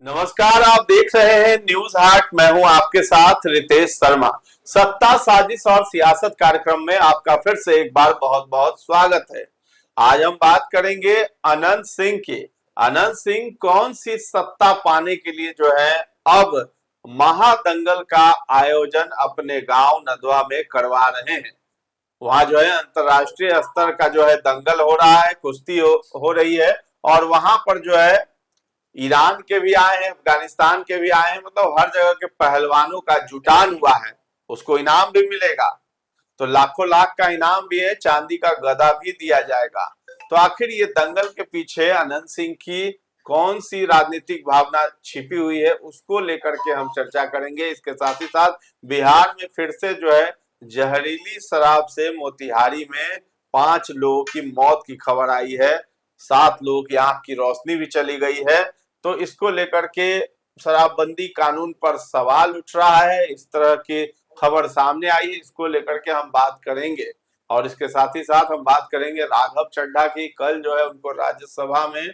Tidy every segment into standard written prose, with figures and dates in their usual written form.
नमस्कार, आप देख रहे हैं न्यूज हाट। मैं हूं आपके साथ रितेश शर्मा। सत्ता साजिश और सियासत कार्यक्रम में आपका फिर से एक बार बहुत बहुत स्वागत है। आज हम बात करेंगे अनंत सिंह की। अनंत सिंह कौन सी सत्ता पाने के लिए जो है अब महादंगल का आयोजन अपने गांव नदवा में करवा रहे हैं। वहां जो है अंतरराष्ट्रीय स्तर का जो है दंगल हो रहा है, कुश्ती हो रही है। और वहां पर जो है ईरान के भी आए हैं, अफगानिस्तान के भी आए हैं, मतलब हर जगह के पहलवानों का जुटान हुआ है। उसको इनाम भी मिलेगा, तो लाखों लाख का इनाम भी है, चांदी का गदा भी दिया जाएगा। तो आखिर ये दंगल के पीछे अनंत सिंह की कौन सी राजनीतिक भावना छिपी हुई है, उसको लेकर के हम चर्चा करेंगे। इसके साथ ही साथ बिहार में फिर से जो है जहरीली शराब से मोतिहारी में 5 लोगों की मौत की खबर आई है। 7 लोगों की आंख की रोशनी भी चली गई है। तो इसको लेकर के शराबबंदी कानून पर सवाल उठ रहा है। इस तरह की खबर सामने आई है, इसको लेकर के हम बात करेंगे। और इसके साथ ही साथ हम बात करेंगे राघव चड्ढा की। कल जो है उनको राज्यसभा में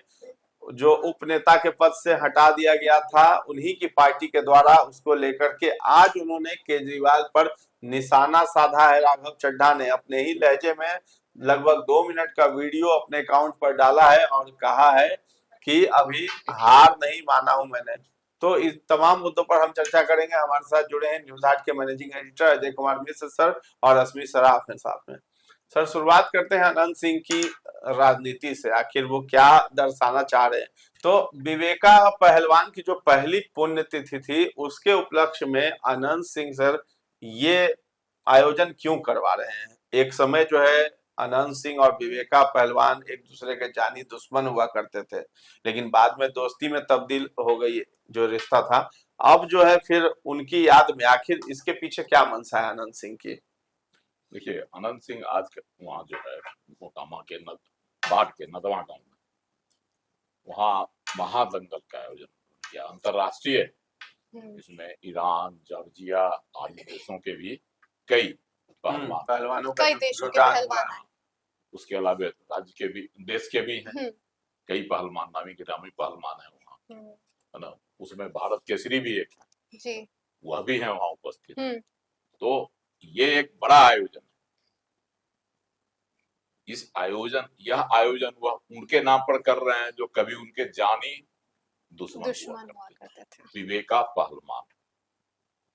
जो उप नेता के पद से हटा दिया गया था, उन्हीं की पार्टी के द्वारा, उसको लेकर के आज उन्होंने केजरीवाल पर निशाना साधा है। राघव चड्ढा ने अपने ही लहजे में लगभग 2 मिनट का वीडियो अपने अकाउंट पर डाला है और कहा है कि अभी हार नहीं माना हूं मैंने। तो इस तमाम मुद्दों पर हम चर्चा करेंगे। हमारे साथ जुड़े हैं न्यूज हाट के managing editor Ajay Kumar Mishra sir और रश्मि सराफ हैं साथ में। सर, शुरुआत करते हैं अनंत सिंह की राजनीति से। आखिर वो क्या दर्शाना चाह रहे हैं। तो विवेका पहलवान की जो पहली पुण्यतिथि थी, उसके उपलक्ष्य में अनंत सिंह सर ये आयोजन क्यों करवा रहे हैं। एक समय जो है अनंत सिंह और विवेका पहलवान एक दूसरे के जानी दुश्मन हुआ करते थे, लेकिन बाद में दोस्ती में तब्दील हो गई जो रिश्ता था। अब जो है फिर उनकी याद में आखिर इसके पीछे क्या मंशा है अनंत सिंह की। देखिए, अनंत सिंह आज वहाँ जो है मोकामा के बाट के नदवा गांव में वहाँ महादंगल का आयोजन किया, अंतरराष्ट्रीय। इसमें ईरान, जॉर्जिया आदि देशों के भी कई पहलवानों कई देशों के पहलवान हैं। उसके अलावा राज्य के भी, देश के भी हैं कई पहलवान, नामी गिरामी पहलवान है वहाँ, है ना। उसमें भारत केसरी भी एक है जी, वह भी है वहाँ उपस्थित। तो ये एक बड़ा आयोजन है। यह आयोजन वह उनके नाम पर कर रहे हैं जो कभी उनके जानी दुश्मन हुआ करते थे, विवेका पहलवान।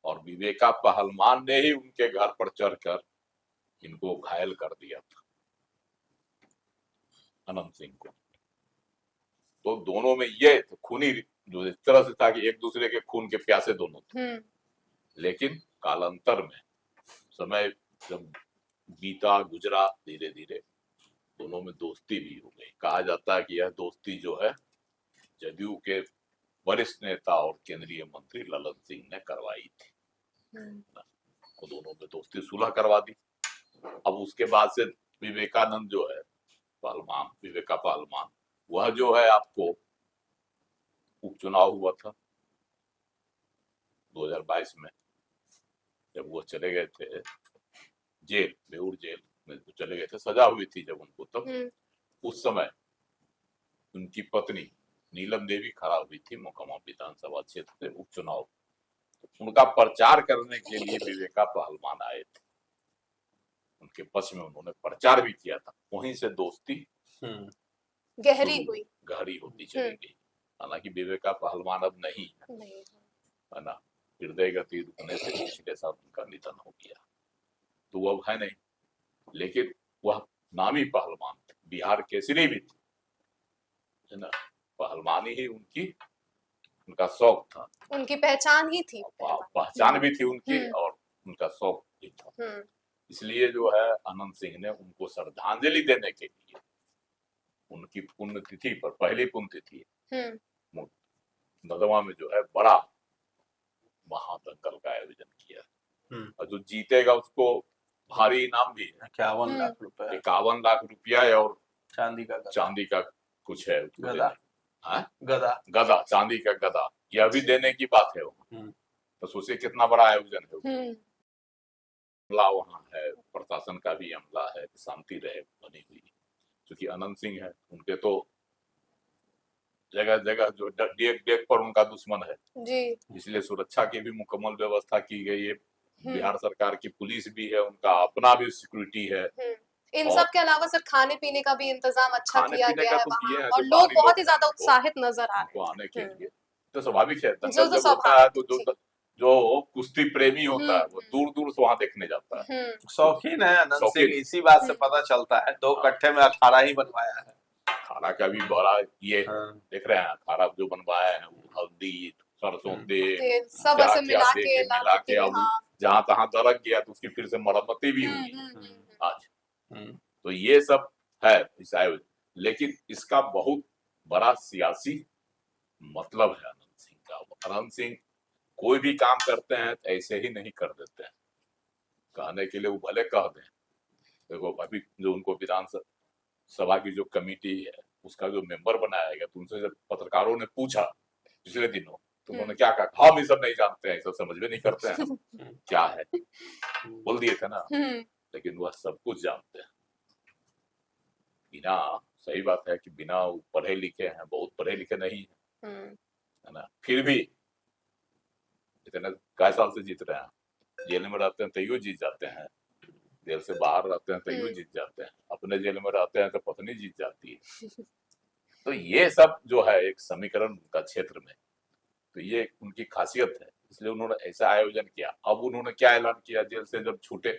और विवेका पहलवान ने ही उनके घर पर चढ़कर इनको घायल कर दिया था, अनंत सिंह को। तो दोनों में ये खूनी जो इस तरह से था कि एक दूसरे के खून के प्यासे दोनों थे। लेकिन कालांतर में समय जब बीता गुजरा, धीरे धीरे दोनों में दोस्ती भी हो गई। कहा जाता है कि यह दोस्ती जो है जदयू के वरिष्ठ नेता और केंद्रीय मंत्री ललन सिंह ने करवाई थी। तो दोनों में दोस्ती सुलह करवा दी। अब उसके बाद से विवेकानंद जो है पहलवान, विवेका पहलवान, वह जो है आपको उपचुनाव हुआ था 2022 में, जब वो चले गए थे जेल, बेऊर जेल में चले गए थे, सजा हुई थी जब उनको, तब उस समय उनकी पत्नी नीलम देवी खड़ा हुई थी मोकामा विधानसभा क्षेत्र से उपचुनाव। उनका प्रचार करने के लिए विवेका पहलवान आए थे, उनके पक्ष में उन्होंने प्रचार भी किया था। वहीं से दोस्ती गहरी होती चली गई। हालांकि विवेका पहलवान अब नहीं है ना, हृदय गति रुकने से पिछले साल उनका निधन हो गया, तो वो अब है नहीं। लेकिन वह नामी पहलवान थे, बिहार केसरी भी थे, है ना। पहलवानी ही उनका शौक था, उनकी पहचान ही थी, पहचान भी थी उनकी और उनका शौक भी था। इसलिए जो है अनंत सिंह ने उनको श्रद्धांजलि देने के लिए उनकी पुण्यतिथि पर, पहली पुण्यतिथि नदवा में जो है बड़ा महादंगल का आयोजन किया। और जो जीतेगा उसको भारी इनाम भी है, 51 लाख रुपया, 51 लाख रुपया है, और चांदी का कुछ है, गदा, चांदी का गदा, यह भी देने की बात है। तो सोचिए कितना बड़ा आयोजन है। अमला वहाँ है, प्रशासन का भी अमला है, शांति रहे बनी हुई। क्योंकि अनंत सिंह है, उनके तो जगह जगह जो डेग डेग पर उनका दुश्मन है, जी। इसलिए सुरक्षा की भी मुकम्मल व्यवस्था की गई है। हम्म। बिहार सरकार की पुलिस भी है, उनका अपना भी सिक्योरिटी है। इन और सब के अलावा सर खाने पीने का भी इंतजाम अच्छा खाने किया पीने गया का है तो वहाँ, किए हैं, और जो लोग बाहरी बहुत ही हैं, ज्यादा उनको उत्साहित नजर आ उनको रहे आने के हैं। लिए तो स्वाभाविक है। जो दंगल तो जब होता है तो स्वाभाविक। जो कुश्ती प्रेमी होता है वो दूर दूर से वहां देखने जाता है। शौकीन है अनंत सिंह, शौकीन। इसी बात से पता चलता है। 2 हाँ। कट्ठे में अखाड़ा ही बनवाया है। अखाड़ा का भी बड़ा ये हाँ। देख रहे हैं, अखाड़ा जो बनवाया है, वो हल्दी सरसों तेल तेल सब क्या ऐसे क्या मिला दे के के लाल मिला मिट्टी के में, अब हाँ। जहां तहां दरक गया तो उसकी फिर से मरम्मती भी हुई आज। तो ये सब है इस आयोजन, लेकिन इसका बहुत बड़ा सियासी मतलब है अनंत सिंह का। अनंत सिंह कोई भी काम करते हैं तो ऐसे ही नहीं कर देते हैं, कहने के लिए वो भले कह दें। देखो अभी जो उनको विधानसभा सभा की जो कमेटी है उसका जो मेंबर बनाया गया, तो उनसे जब पत्रकारों ने पूछा पिछले दिनों तो उन्होंने क्या कहा, हम ये सब नहीं जानते हैं, ये सब समझ में नहीं करते हैं क्या है, बोल दिए थे ना। लेकिन वह सब कुछ जानते हैं। बिना, सही बात है कि बिना पढ़े लिखे हैं, बहुत पढ़े लिखे नहीं है ना, फिर भी इतने कई साल से जीत रहे हैं। जेल में रहते हैं तैयो जीत जाते हैं, जेल से बाहर रहते हैं तैयो जीत जाते हैं, अपने जेल में रहते हैं तो पत्नी जीत जाती है। तो ये सब जो है एक समीकरण उनका क्षेत्र में, तो ये उनकी खासियत है, इसलिए उन्होंने ऐसा आयोजन किया। अब उन्होंने क्या ऐलान किया जेल से जब छूटे,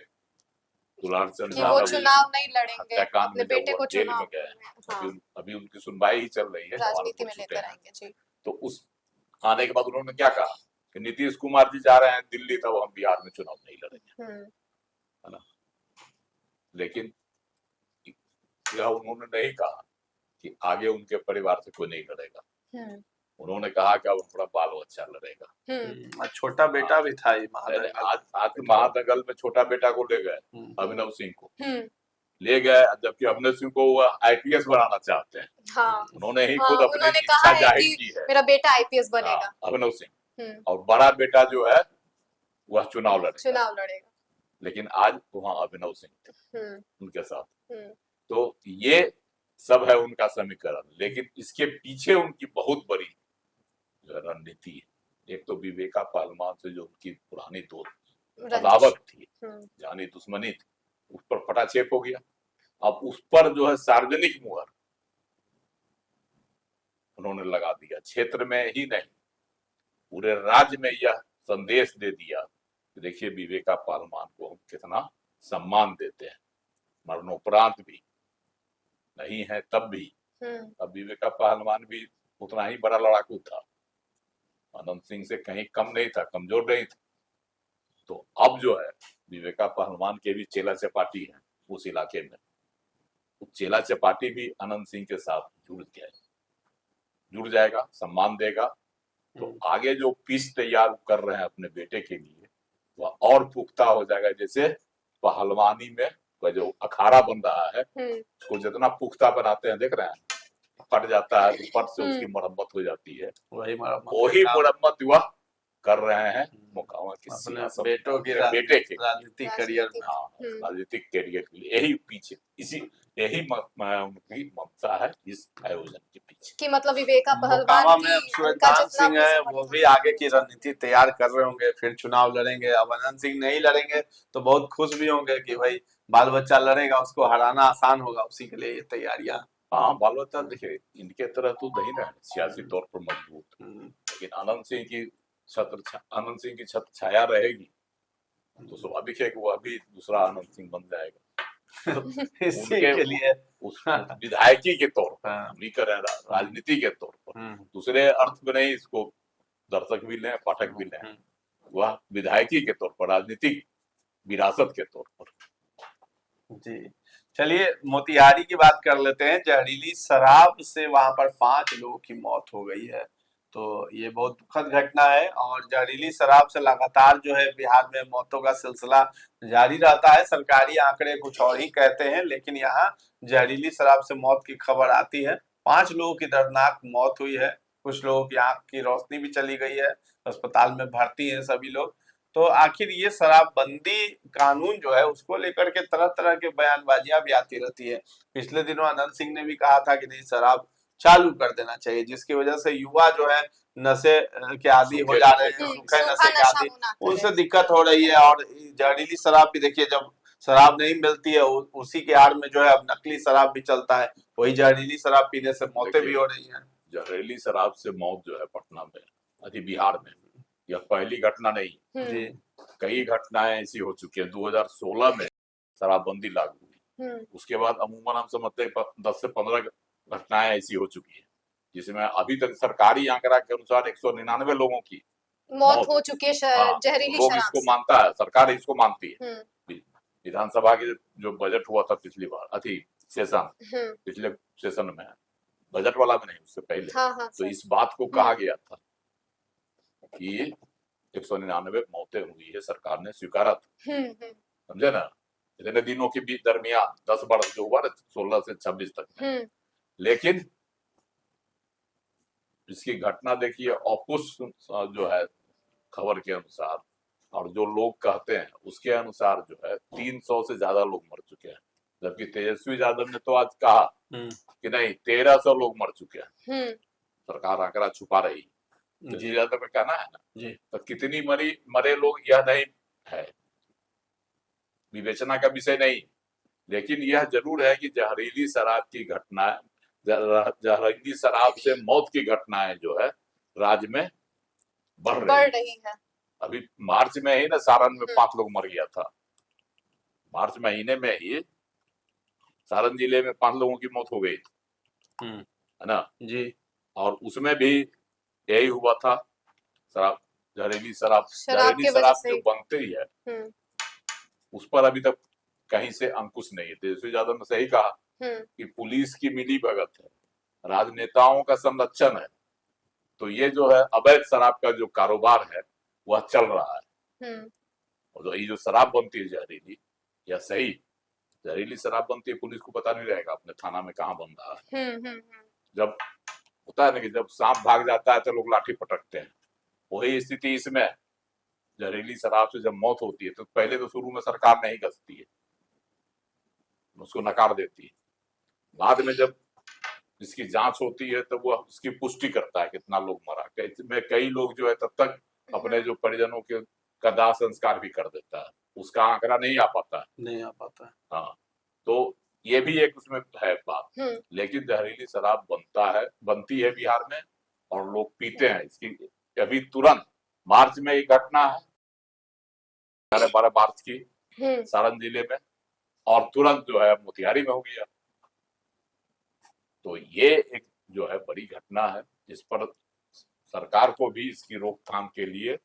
दुलारचंद कि वो चुनाव नहीं लड़ेंगे, हत्याकांड अपने में जब बेटे वो को जेल में चुनाव गए, हाँ, अभी उनकी सुनवाई ही चल रही है, राजनीति में छूटे लेकर हैं। आएंगे जी। तो उस आने के बाद उन्होंने क्या कहा कि नीतीश कुमार जी जा रहे हैं दिल्ली, तब हम बिहार में चुनाव नहीं लड़ेंगे, है ना। लेकिन यह उन्होंने नहीं कहा कि आगे उनके परिवार से कोई नहीं लड़ेगा। उन्होंने कहा कि अब हमारा बाल बच्चा लड़ेगा। छोटा बेटा भी था ये आज महादंगल में छोटा बेटा को ले गए, अभिनव सिंह को ले गए, जबकि अभिनव सिंह को वह आईपीएस बनाना चाहते हैं। हाँ। उन्होंने ही हाँ, खुद अपनी उन्होंने इच्छा कहा है जाहिर कि की है, मेरा बेटा आईपीएस बनेगा। अभिनव सिंह, और बड़ा बेटा जो है वह चुनाव लड़ेगा। लेकिन आज वहाँ अभिनव सिंह थे उनके साथ। तो ये सब है उनका समीकरण, लेकिन इसके पीछे उनकी बहुत बड़ी रणनीति है। एक तो विवेका पालमान से जो उनकी पुरानी दोस्त अदावत थी, जानी दुश्मनी थी, उस पर फटाक्षेप हो गया। अब उस पर जो है सार्वजनिक मुहर उन्होंने लगा दिया, क्षेत्र में ही नहीं पूरे राज्य में यह संदेश दे दिया कि देखिए विवेका पालमान को हम कितना सम्मान देते हैं, मरणोपरांत भी नहीं है तब भी। अब विवेका पहलवान भी उतना ही बड़ा लड़ाकू था, अनंत सिंह से कहीं कम नहीं था, कमजोर नहीं था। तो अब जो है विवेका पहलवान के भी चेला चपाटी है उस इलाके में, चेला चपाटी भी अनंत सिंह के साथ जुड़ जाएगा, सम्मान देगा। तो आगे जो पीस तैयार कर रहे हैं अपने बेटे के लिए वह और पुख्ता हो जाएगा। जैसे पहलवानी में जो अखाड़ा बन रहा है उसको जितना पुख्ता बनाते हैं, देख रहे हैं, फट जाता है तो फट से उसकी मरम्मत हो जाती है, वही मरम्मत वह कर रहे हैं मुकामा की बेटों के बेटे के राजनीतिक करियर में। हाँ, राजनीतिक करियर के लिए यही पीछे यही उनकी ममता है इस आयोजन के पीछे। कि मतलब विवेका पहलवान मोकामा में सूरजकांत सिंह है, वो भी आगे की रणनीति तैयार कर रहे होंगे, फिर चुनाव लड़ेंगे। अब अनंत सिंह नहीं लड़ेंगे तो बहुत खुश भी होंगे कि भाई बाल बच्चा लड़ेगा, उसको हराना आसान होगा, उसी के लिए ये तैयारियां। हाँ, बाल बच्चा देखिए इनके तरह तो नहीं रहे सियासी तौर पर मजबूत, लेकिन अनंत सिंह की छत्र छाया रहेगी तो स्वाभाविक है कि वह भी दूसरा अनंत सिंह बन जाएगा। इसी के लिए उस विधायकी के तौर पर, राजनीति के तौर पर, दूसरे अर्थ में नहीं, इसको दर्शक भी लें पाठक भी लें, वह विधायकी के तौर पर, राजनीतिक विरासत के तौर पर। जी चलिए मोतिहारी की बात कर लेते हैं। जहरीली शराब से वहां पर 5 लोगों की मौत हो गई है, तो ये बहुत दुखद घटना है। और जहरीली शराब से लगातार जो है बिहार में मौतों का सिलसिला जारी रहता है। सरकारी आंकड़े कुछ और ही कहते हैं, लेकिन यहाँ जहरीली शराब से मौत की खबर आती है। 5 लोगों की दर्दनाक मौत हुई है, कुछ लोगों की आंख की रोशनी भी चली गई है, अस्पताल में भर्ती है सभी लोग। तो आखिर ये शराबबंदी कानून जो है उसको लेकर के तरह तरह के बयानबाजियां भी आती रहती है। पिछले दिनों अनंत सिंह ने भी कहा था कि नहीं, शराब चालू कर देना चाहिए, जिसकी वजह से युवा जो है नशे के आदी हो जा रहे हैं, सूखे सूखा नशे के नशा आदी, वो ना उनसे करें। दिक्कत हो रही है। और जहरीली शराब भी देखिए, जब शराब नहीं मिलती है उसी के आड़ में जो है अब नकली शराब भी चलता है, वही जहरीली शराब पीने से मौतें भी देखिए, हो रही हैं। जहरीली शराब से मौत जो है पटना में, अभी बिहार में, यह पहली घटना नहीं है। जी। कई घटनाएं ऐसी हो चुकी हैं। 2016 में शराबबंदी लागू हुई, उसके बाद अमूमन हम समझते हैं 10 से 15 घटनाएं ऐसी हो चुकी है, जिसमें अभी तक सरकारी आंकड़ा के अनुसार 199 लोगों की मौत मौत हो चुकी है हाँ, जहरीली लोग शराब इसको से। मानता है, सरकार इसको मानती है। हम्म विधानसभा के जो बजट हुआ था पिछली बार, सेशन, हम्म पिछले सेशन में, बजट वाला में नहीं, उससे पहले, हाँ हाँ तो सर। इस बात को कहा गया था कि 199 मौतें हुई है, सरकार ने स्वीकारा था, समझे ना। इतने दिनों के बीच दरमियान 10 वर्ष जो हुआ ना, 16 से 26 तक में, लेकिन इसकी घटना देखिए, औपुष्ट जो है खबर के अनुसार और जो लोग कहते हैं उसके अनुसार जो है 300 से ज्यादा लोग मर चुके हैं, जबकि तेजस्वी यादव ने तो आज कहा कि नहीं 1300 लोग मर चुके हैं। सरकार आंकड़ा छुपा रही, तेजस्वी यादव का कहना है ना जी। तो कितनी मरे लोग यह नहीं है, विवेचना का विषय नहीं, लेकिन यह जरूर है कि जहरीली शराब की घटना, जहरीली शराब से मौत की घटनाएं जो है राज्य में बढ़ रही है। अभी मार्च में ही ना सारण में 5 लोग मर गया था, मार्च महीने में ही सारण जिले में 5 लोगों की मौत हो गई थी, है ना जी। और उसमें भी यही हुआ था, शराब, जहरीली शराब जो बनती है उस पर अभी तक कहीं से अंकुश नहीं है। तेजस्वी यादव ने सही कहा कि पुलिस की मिली भगत है, राजनेताओं का संरक्षण है, तो ये जो है अवैध शराब का जो कारोबार है वह चल रहा है। और ये जो शराब बनती है जहरीली, या सही जहरीली शराब बनती है, पुलिस को पता नहीं रहेगा अपने थाना में कहाँ बन रहा है। जब होता है ना कि जब सांप भाग जाता है तो लोग लाठी पटकते हैं, वही स्थिति इसमें। जहरीली शराब से जब मौत होती है तो पहले तो शुरू में सरकार नहीं कसती है, उसको नकार देती है, बाद में जब इसकी जांच होती है तो वो उसकी पुष्टि करता है कितना लोग मरा। में कई लोग जो है तब तक अपने जो परिजनों के का दाह संस्कार भी कर देता है, उसका आंकड़ा नहीं आ पाता है। हाँ, तो ये भी एक उसमें है बात। लेकिन जहरीली शराब बनती है बिहार में और लोग पीते हैं इसकी। अभी तुरंत मार्च में एक घटना है 12 मार्च की सारण जिले में, और तुरंत जो है मोतिहारी में हो गया। तो ये एक जो है बड़ी घटना है, जिस पर सरकार को भी इसकी रोकथाम के लिए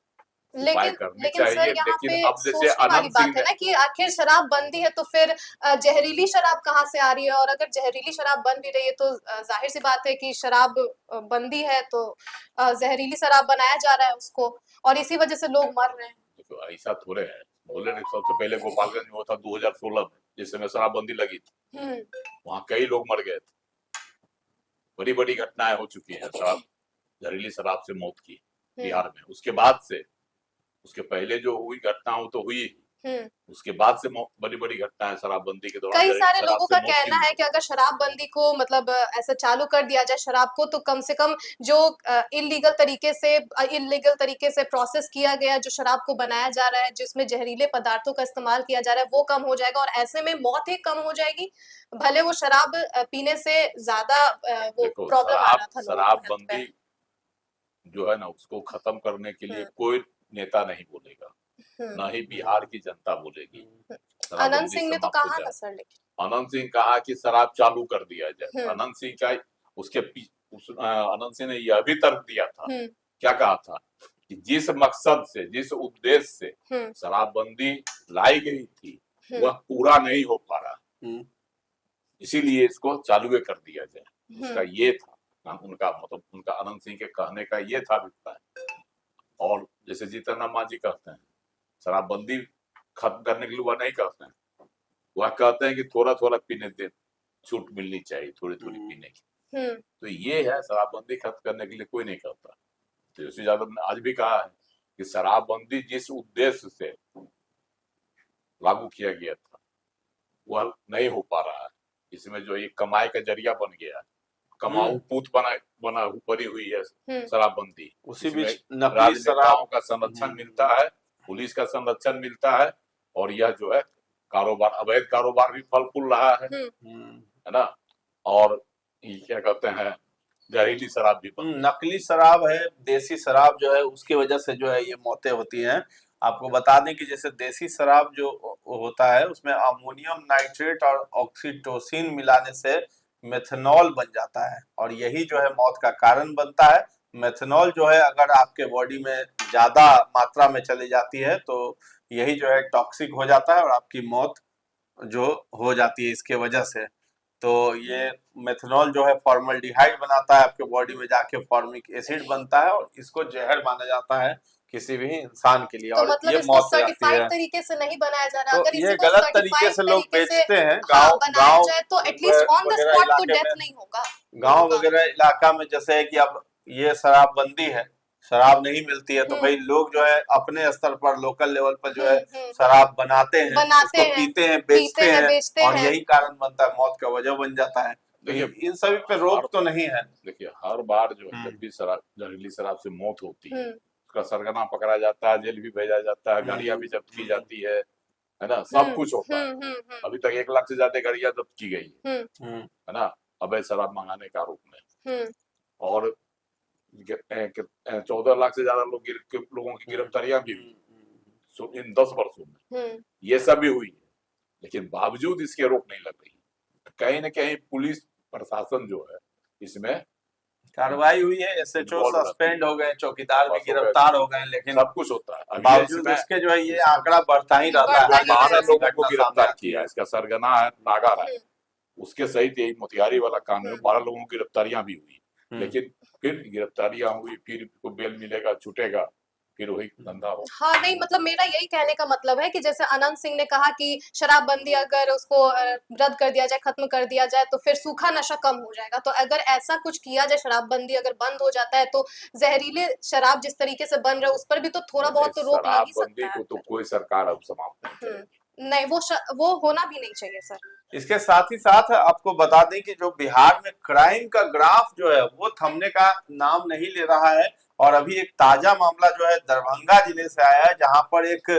उपाय करने चाहिए। सर यहाँ पे लेकिन अब जैसे सोचने वाली अनंत बात सिंह है ना कि आखिर शराब बंदी है तो फिर जहरीली शराब कहाँ से आ रही है, और अगर जहरीली शराब बन भी रही है तो जाहिर सी बात है कि शराब बंदी है तो जहरीली शराब बनाया जा रहा है उसको, और इसी वजह से लोग मर रहे हैं। देखो ऐसा थोड़े है, बोले नहीं, सबसे पहले गोपालगंज में हुआ था 2016 में, जिस समय शराबबंदी लगी थी, वहां कई लोग मर गए थे। बड़ी बड़ी घटनाएं हो चुकी है जहरीली शराब से मौत की बिहार में। उसके बाद से, उसके पहले जो हुई घटना वो तो हुई, उसके बाद से बड़ी बड़ी घटनाएं शराबबंदी के दौरान। कई सारे लोगों का कहना है कि अगर शराबबंदी को मतलब ऐसा चालू कर दिया जाए शराब को, तो कम से कम जो इलीगल तरीके से प्रोसेस किया गया जो शराब को बनाया जा रहा है, जिसमें जहरीले पदार्थों का इस्तेमाल किया जा रहा है, वो कम हो जाएगा और ऐसे में मौत ही कम हो जाएगी। भले वो शराब पीने से ज्यादा वो प्रॉब्लम आ रहा था। शराबबंदी जो है ना उसको खत्म करने के लिए कोई नेता नहीं बोलेगा, ना ही बिहार की जनता बोलेगी। अनंत सिंह ने तो कहा ना सर, लेकिन अनंत सिंह कहा कि शराब चालू कर दिया जाए। अनंत सिंह का अनंत सिंह ने यह भी तर्क दिया था, क्या कहा था कि जिस मकसद से, जिस उद्देश्य से शराबबंदी लाई गई थी वह पूरा नहीं हो पा रहा, इसीलिए इसको चालू कर दिया जाए। उसका ये था उनका, मतलब उनका अनंत सिंह के कहने का ये था अभिप्राय। और जैसे जीतन राम मांझी कहते हैं शराबबंदी खत्म करने के लिए वह नहीं कहते हैं, वह कहते हैं कि थोड़ा थोड़ा पीने दे, छूट मिलनी चाहिए थोड़ी थोड़ी पीने की। तो ये है, शराबबंदी खत्म करने के लिए कोई नहीं कहता। तेजस्वी यादव ने आज भी कहा है कि शराबबंदी जिस उद्देश्य से लागू किया गया था वह नहीं हो पा रहा है, इसमें जो एक कमाई का जरिया बन गया है कमाऊ पूत बनी हुई है शराबबंदी। उसी इसमें बीच नकली राजनेताओं शराब का संरक्षण मिलता है, पुलिस का संरक्षण मिलता है, और यह जो है कारोबार, अवैध कारोबार भी फल फूल रहा है ना। और ये क्या कहते हैं, जहरीली शराब भी बन नकली शराब है, देसी शराब जो है उसकी वजह से जो है ये मौतें होती हैं। आपको बता दें कि जैसे देसी शराब जो होता है उसमें अमोनियम नाइट्रेट और ऑक्सीटोसिन मिलाने से मेथनॉल बन जाता है, और यही जो है मौत का कारण बनता है। मेथनॉल जो है अगर आपके बॉडी में ज्यादा मात्रा में चली जाती है तो यही जो है टॉक्सिक हो जाता है और आपकी मौत जो हो जाती है इसके वजह से। तो ये मेथनॉल जो है फॉर्मल्डिहाइड बनाता है, आपके बॉडी में जाके फॉर्मिक एसिड बनता है और इसको जहर माना जाता है किसी भी इंसान के लिए, तो और मतलब ये इसको मौत हो जाती सर्टिफाइड है। तरीके से नहीं बनाया जा रहा। तो अगर ये इसी को गलत तरीके सर्टिफाइड से लोग तरीके से बेचते हैं। हाँ गांव बनाया गांव जाए तो एटलीस्ट ऑन द वगैरह स्पॉट तो इलाके डेथ में, नहीं होगा। गांव वगैरह इलाका में जैसे है कि अब ये शराबबंदी है, शराब नहीं मिलती है तो भाई लोग जो है अपने स्तर पर लोकल लेवल पर जो है शराब बनाते हैं, बनाते उसको हैं, पीते हैं, पीते हैं, बेचते बेचते हैं, और हैं। यही कारण बनता है, मौत का वजह बन जाता है। तो देखिए, इन सभी पे रोक तो नहीं है। देखिए हर बार जो है जब भी शराब, जहरीली शराब से मौत होती है, उसका सरगना पकड़ा जाता है, जेल भी भेजा जाता है, गाड़ियां भी जब्त की जाती है ना, सब कुछ होता है। अभी तक 1 लाख से ज्यादा गाड़ियां जब्त की गई है ना, अवैध शराब मंगाने के आरोप में। और 14 लाख से ज्यादा लोगों की गिरफ्तारियां भी हुई इन 10 वर्षों में। ये सब भी हुई है, लेकिन बावजूद इसके रोक नहीं लग रही। कहीं न कहीं पुलिस प्रशासन जो है इसमें कार्रवाई हुई है, एसएचओ सस्पेंड हो गए, चौकीदार भी गिरफ्तार हो गए, लेकिन सब कुछ होता है। बावजूद इसके जो है ये आंकड़ा बढ़ता ही रहता है। 12 लोगों को गिरफ्तार किया है, इसका सरगना है नागा है, उसके सहित यही मोतिहारी वाला काम में 12 लोगों की गिरफ्तारियां भी हुई, लेकिन फिर गिरफ्तारियां हुई, फिर बेल मिलेगा, छूटेगा, फिर वही धंधा हो। हाँ नहीं मतलब मेरा यही कहने का मतलब है कि जैसे अनंत सिंह ने कहा कि शराबबंदी अगर उसको रद्द कर दिया जाए, खत्म कर दिया जाए तो फिर सूखा नशा कम हो जाएगा। तो अगर ऐसा कुछ किया जाए, शराबबंदी अगर बंद हो जाता है तो जहरीले शराब जिस तरीके से बन रहा है उस पर भी तो थोड़ा बहुत तो रोक लग ही सकता है। को तो कोई सरकार अब समाप्त नहीं करेगी। नहीं वो होना भी नहीं चाहिए सर। इसके साथ ही साथ आपको बता दें कि जो बिहार में क्राइम का ग्राफ जो है वो थमने का नाम नहीं ले रहा है, और अभी एक ताजा मामला जो है दरभंगा जिले से आया है, जहां पर एक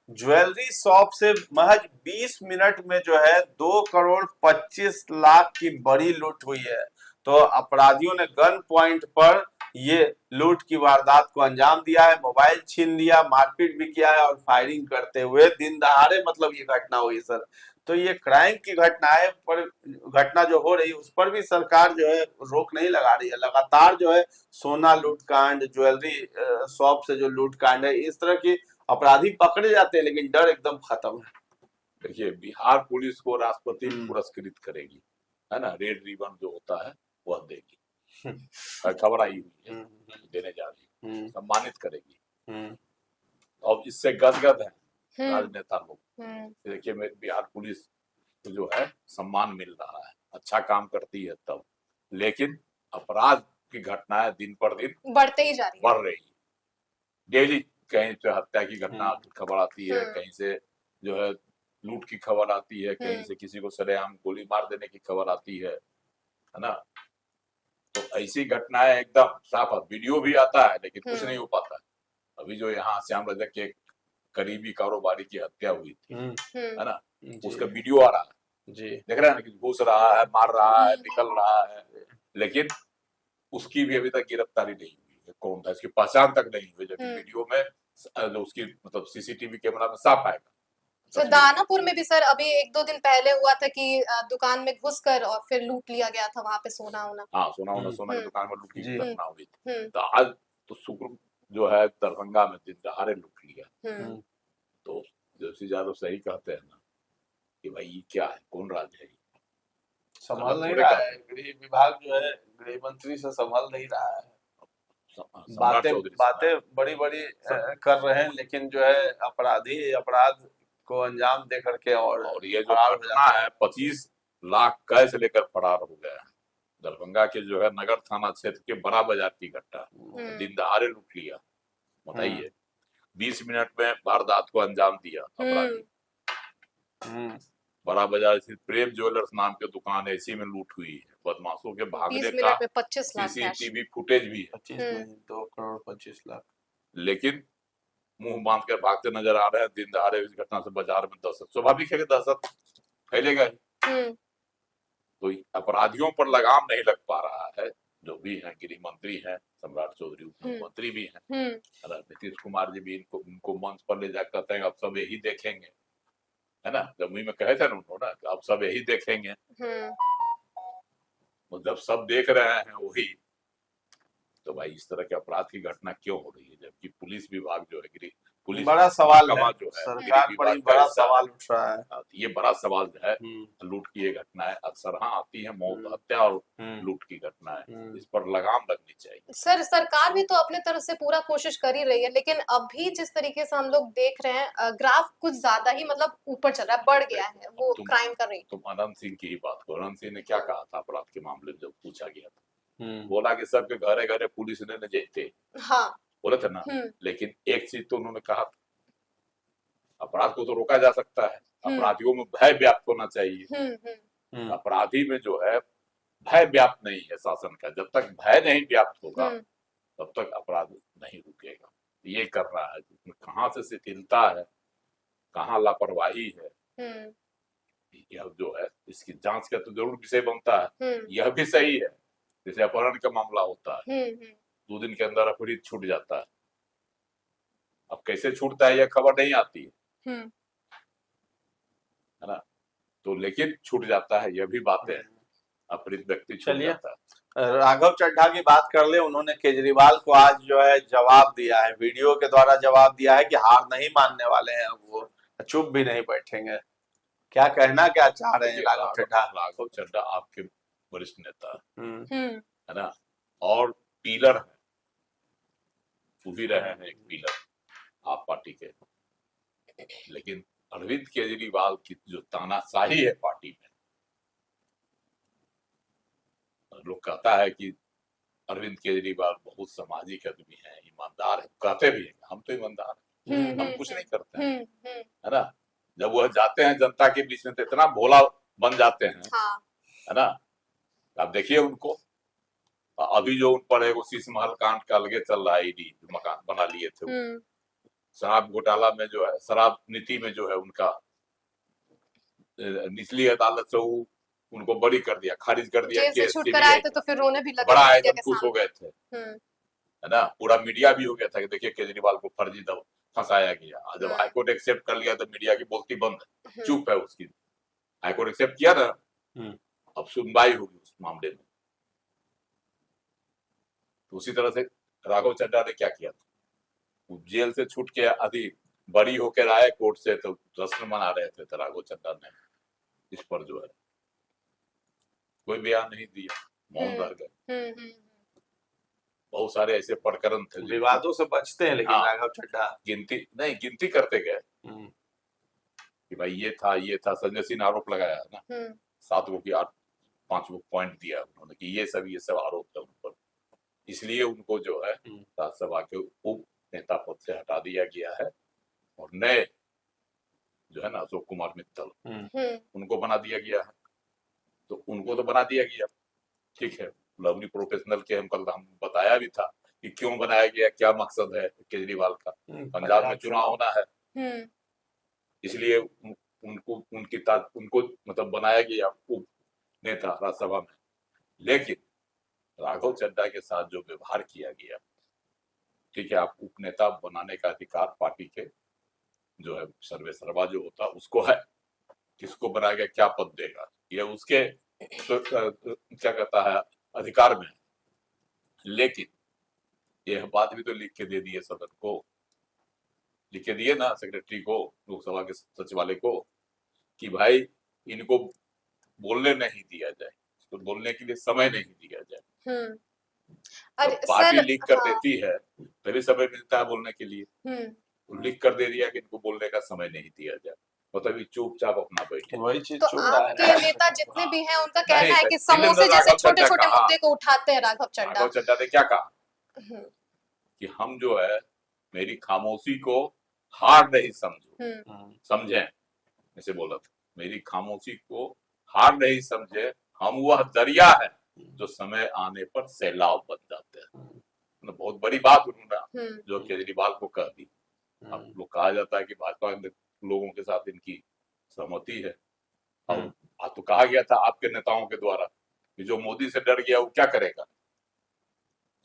ज्वेलरी शॉप से महज 20 मिनट में जो है 2 करोड़ 25 लाख की बड़ी लूट हुई है। तो अपराधियों ने गन पॉइंट पर ये लूट की वारदात को अंजाम दिया है, मोबाइल छीन लिया, मारपीट भी किया है और फायरिंग करते हुए दिन दहाड़े मतलब ये घटना हुई सर। तो ये क्राइम की घटनाएं पर घटना जो हो रही है उस पर भी सरकार जो है रोक नहीं लगा रही है। लगातार जो है सोना लूटकांड, ज्वेलरी शॉप से जो लूटकांड है, इस तरह की अपराधी पकड़े जाते हैं, लेकिन डर एकदम खत्म है। देखिए बिहार पुलिस को राष्ट्रपति पुरस्कृत करेगी, है ना, रेड रिबन जो होता है वह देगी, खबर आई हुई है, देने जा रही है, सम्मानित करेगी। और इससे गदगद है राजनेता लोग। देखिए बिहार पुलिस जो है सम्मान मिल रहा है, अच्छा काम करती है तब, लेकिन अपराध की घटनाएं दिन पर दिन बढ़ते ही जा रही बढ़ रही है। डेली कहीं से हत्या की घटना की खबर आती है, कहीं से जो है लूट की खबर आती है, कहीं से किसी को सरेआम गोली मार देने की खबर आती है ना। तो ऐसी घटनाएं एकदम साफ, वीडियो भी आता है लेकिन कुछ नहीं हो पाता है। अभी जो यहाँ श्याम रजक के करीबी कारोबारी की हत्या हुई थी, है ना, उसका वीडियो आ रहा है जी, देख रहे हैं ना कि घुस रहा है, मार रहा है, निकल रहा है, लेकिन उसकी भी अभी तक गिरफ्तारी नहीं हुई है, कौन था इसकी पहचान तक नहीं हुई, जबकि वीडियो में जो उसकी मतलब सीसीटीवी कैमरा में साफ आएगा। तो दानापुर में भी सर अभी 1-2 दिन पहले हुआ था कि दुकान में घुसकर और फिर लूट लिया गया था वहां पे सोना वोना। हाँ सोना की दुकान में लूट की घटना हुई थी। तो आज तो शुक्र जो है दरभंगा में दिन दहाड़े लूट लिया। तो जोशी यादव सही कहते हैं ना कि भाई ये क्या है, कौन राज्य है, संभाल नहीं रहा है गृह विभाग जो है, गृह मंत्री से संभाल नहीं रहा है। बातें बड़ी बड़ी कर रहे हैं, लेकिन जो है अपराधी अपराध को अंजाम दे करके और ये जो घटना है 25 लाख कैश लेकर फरार हो गया है। दरभंगा के जो है नगर थाना क्षेत्र के बड़ा बाजार की घटना, दिन दहाड़े लूट लिया, बताइए 20 मिनट में वारदात को अंजाम दिया अपराधी। बड़ा बाजार स्थित प्रेम ज्वेलर्स नाम की दुकान है, इसी में लूट हुई है, बदमाशों के 20 भागने का मिनट में 25 लाख कैश। सीसीटीवी फुटेज भी है, 25 नहीं 2 करोड़ 25 लाख। लेकिन मुंह बांध कर भागते नजर आ रहे हैं। दिन दहाड़े इस घटना से बाजार में दहशत, स्वाभाविक है कि दहशत फैलेगा ही। हम्म तो अपराधियों पर लगाम नहीं लग पा रहा है। जो भी है, गृह मंत्री हैं सम्राट चौधरी, उप मुख्यमंत्री भी हैं, हम्म नीतीश कुमार जी भी इनको मंच पर ले जाकर कहते हैं अब सब यही देखेंगे, है ना। जमुई में कहे थे ना उन्होंने कि अब सब यही देखेंगे। तो जब सब देख रहे हैं वही, तो भाई इस तरह के अपराध की घटना क्यों हो रही है, जबकि पुलिस विभाग जो है, पुलिस बड़ा सवाल महकमा है, जो है, सरकार पर ही बड़ा सवाल उठ रहा है। ये बड़ा सवाल जो है। लूट की ये घटनाएं अक्सर आती है, मौत, हत्या और लूट की घटनाएं, इस पर लगाम लगनी चाहिए। सर सरकार भी तो अपने तरफ से पूरा कोशिश कर ही रही है, लेकिन अभी जिस तरीके से हम लोग देख रहे हैं ग्राफ कुछ ज्यादा ही मतलब ऊपर चल रहा है, बढ़ गया है वो क्राइम का रेट। तुम अनंत सिंह की ही बात करो। अनंत सिंह ने क्या कहा था अपराध के मामले में जब पूछा गया था? बोला कि सबके घरे घरे पुलिस ने जेते, हाँ बोले थे ना। लेकिन एक चीज तो उन्होंने कहा, अपराध को तो रोका जा सकता है, अपराधियों में भय व्याप्त होना चाहिए। अपराधी में जो है भय व्याप्त नहीं है शासन का। जब तक भय नहीं व्याप्त होगा तब तक अपराध नहीं रुकेगा। ये कर रहा है, कहाँ से शिथिलता है, कहाँ लापरवाही है, यह जो है इसकी जांच का तो जरूर विषय बनता है। यह भी सही है, जैसे अपहरण का मामला होता है, 2 दिन के अंदर अपहरित छूट जाता है। अब कैसे छूटता है यह खबर नहीं आती है ना। तो लेकिन छूट जाता है, यह भी बातें हैं। अपहरित व्यक्ति छूट जाता है। राघव चड्ढा की बात कर ले, उन्होंने केजरीवाल को आज जो है जवाब दिया है, वीडियो के द्वारा जवाब दिया है कि हार नहीं मानने वाले हैं, वो चुप भी नहीं बैठेंगे। क्या कहना क्या चाह रहे हैं राघव चड्ढा? राघव चड्ढा आपके वरिष्ठ नेता है ना, और पीलर है, वो भी रहे हैं एक पीलर आप पार्टी के। लेकिन अरविंद केजरीवाल की जो तानाशाही है पार्टी में, लोग कहता है कि अरविंद केजरीवाल बहुत सामाजिक आदमी है, ईमानदार है, कहते भी हैं हम तो ईमानदार हैं, हम कुछ नहीं करते हैं, है ना। जब वह जाते हैं जनता के बीच में तो इतना भोला बन जाते हैं, है ना। आप देखिए उनको, अभी जो उन पर है वो शीश महल कांड का अलगे चल रहा है, ईडी जो मकान बना लिए थे, शराब घोटाला में जो है, शराब नीति में जो है उनका, निचली अदालत से उनको बरी कर दिया, खारिज कर दिया। जेल से छूट कर आए थे तो फिर रोने भी लगे, बड़ा एकदम खुश हो गए थे, है ना। पूरा मीडिया भी हो गया था कि देखिए केजरीवाल को फर्जी फंसाया गया। जब हाईकोर्ट एक्सेप्ट कर लिया तो मीडिया की बोलती बंद है, चुप है उसकी। हाईकोर्ट एक्सेप्ट किया ना, अब सुनवाई होगी उस मामले में। तो उसी तरह से राघव चड्ढा ने क्या किया था, जेल से छूट के आदि बरी होकर आए कोर्ट से, तो जश्न मना रहे थे। तो राघव चड्ढा ने इस पर जो है कोई बयान नहीं दिया, मौन रह गए। बहुत सारे ऐसे प्रकरण थे, विवादों से बचते हैं लेकिन राघव चड्ढा गिनती करते गए कि भाई ये था। संजय सिंह ने आरोप लगाया ना, 7 गो की 5 गो पॉइंट दिया उन्होंने कि ये सब आरोप है उन पर, इसलिए उनको जो है राज्यसभा के उप नेता पद से हटा दिया गया है और नए जो है ना अशोक कुमार मित्तल, उनको बना दिया गया है। तो उनको तो बना दिया गया, ठीक है, लवली प्रोफेशनल के हम कल बताया भी था कि क्यों बनाया गया, क्या मकसद है केजरीवाल का। पंजाब में चुनाव होना है, इसलिए उनको मतलब बनाया गया उप नेता राज्यसभा में। लेकिन राघव चड्ढा के साथ जो व्यवहार किया गया, ठीक है, आप उपनेता बनाने का अधिकार पार्टी के जो है सर्वे सर्वा जो होता उसको है, किसको बनाएगा, क्या पद देगा, ये उसके क्या कहता है अधिकार में। लेकिन यह बात भी तो लिख के दे दिए सदन को, लिख के दिए ना सेक्रेटरी को, लोकसभा के सचिवालय को, कि भाई इनको बोलने नहीं दिया जाए, तो बोलने के लिए समय नहीं दिया जाए। पार्टी लिख कर देती है तभी समय मिलता है बोलने के लिए, लिख कर दे दिया कि इनको बोलने का समय नहीं दिया जाए, मतलब चुपचाप अपना बैठे। वही चीज तो आपके नेता जितने भी हैं उनका कहना है कि समोसे जैसे छोटे छोटे मुद्दे को उठाते हैं राघव चड्ढा। राघव चड्ढा ने क्या कहा कि हम जो है मेरी खामोशी को हार नहीं समझे, ऐसे बोला था, मेरी खामोशी को हार नहीं समझे, हम वह दरिया है जो समय आने पर सैलाब बन जाते हैं। मतलब बहुत बड़ी बात उन्होंने जो केजरीवाल को कह दी। अब लोग कहा जाता है कि भाजपा के लोगों के साथ इनकी सहमति है। और तो कहा गया था आपके नेताओं के द्वारा कि जो मोदी से डर गया वो क्या करेगा,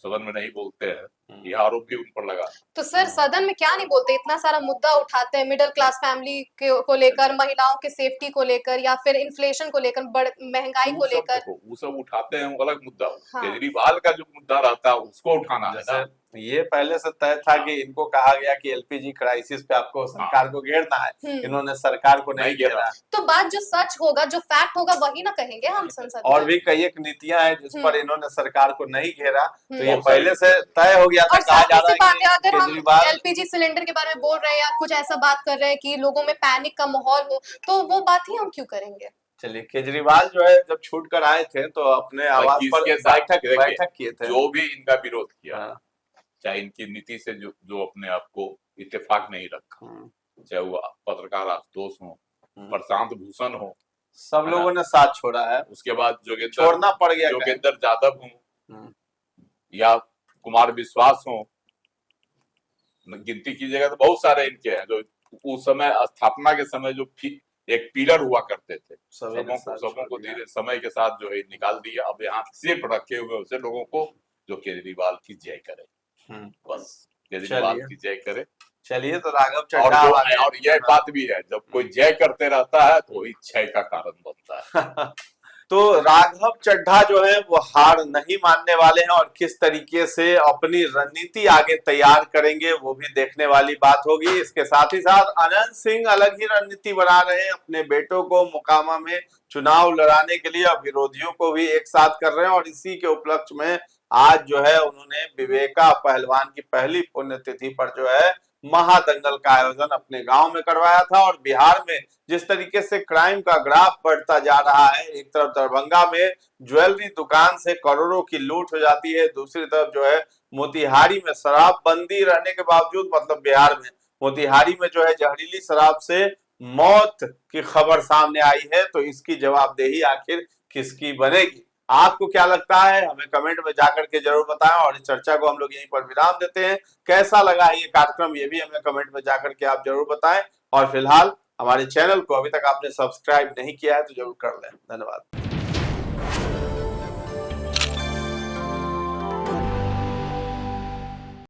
सदन में नहीं बोलते हैं, यह आरोप भी उन पर लगा। तो सर सदन में क्या नहीं बोलते, इतना सारा मुद्दा उठाते हैं मिडिल क्लास फैमिली को लेकर, महिलाओं के सेफ्टी को लेकर, या फिर इन्फ्लेशन को लेकर, महंगाई को लेकर। वो सब उठाते हैं, वो अलग मुद्दा। हाँ। केजरीवाल का जो मुद्दा रहता है उसको उठाना है ना। ये पहले से तय था कि इनको कहा गया कि एलपीजी क्राइसिस पे आपको सरकार को घेरना है, इन्होंने सरकार को नहीं घेरा। तो बात जो सच होगा, जो फैक्ट होगा, वही ना कहेंगे हम संसद में। और भी कई एक नीतियां हैं जिस पर इन्होंने सरकार को नहीं घेरा, तो ये पहले से तय हो गया था। कहा जा रहा है कि अगर हम एलपीजी सिलेंडर के बारे में बोल रहे हैं या कुछ ऐसा बात कर रहे हैं कि लोगों में पैनिक का माहौल हो, तो वो बात ही हम क्यों करेंगे। चलिए, केजरीवाल जो है जब छूट कर आए थे तो अपने आवास पर बैठक किए थे। जो भी इनका विरोध किया, चाहे इनकी नीति से जो अपने आप को इत्तेफाक नहीं रखा, चाहे वो पत्रकार आशुतोष हो, प्रशांत भूषण हो, सब लोगों ने साथ छोड़ा है। उसके बाद छोड़ना पड़ गया। जोगेंद्र यादव हो या कुमार विश्वास हो, गिनती कीजिएगा तो बहुत सारे इनके हैं जो उस समय स्थापना के समय जो एक पिलर हुआ करते थे, सबों को धीरे समय के साथ जो है निकाल दिया। अब यहाँ सिर्फ रखे हुए उसे लोगों को जो केजरीवाल की जय करे, बस केजरीवाल की जय करे। चलिए, तो राघव चड्ढा और यह बात भी है, जब कोई जय करते रहता है तो वही क्षय का कारण बनता है। तो राघव चड्ढा जो है वो हार नहीं मानने वाले हैं और किस तरीके से अपनी रणनीति आगे तैयार करेंगे वो भी देखने वाली बात होगी। इसके साथ ही साथ अनंत सिंह अलग ही रणनीति बना रहे हैं, अपने बेटों को मोकामा में चुनाव लड़ाने के लिए, अब विरोधियों को भी एक साथ कर रहे हैं। और इसी के उपलक्ष्य में आज जो है उन्होंने विवेका पहलवान की पहली पुण्यतिथि पर जो है महादंगल का आयोजन अपने गांव में करवाया था। और बिहार में जिस तरीके से क्राइम का ग्राफ बढ़ता जा रहा है, एक तरफ दरभंगा में ज्वेलरी दुकान से करोड़ों की लूट हो जाती है, दूसरी तरफ जो है मोतिहारी में शराबबंदी रहने के बावजूद, मतलब बिहार में मोतिहारी में जो है जहरीली शराब से मौत की खबर सामने आई है। तो इसकी जवाबदेही आखिर किसकी बनेगी? आपको क्या लगता है, हमें कमेंट में जाकर के जरूर बताएं। और इस चर्चा को हम लोग यहीं पर विराम देते हैं। कैसा लगा ये कार्यक्रम, ये भी हमें कमेंट में जाकर के आप जरूर बताएं। और फिलहाल हमारे चैनल को अभी तक आपने सब्सक्राइब नहीं किया है तो जरूर कर लें। धन्यवाद।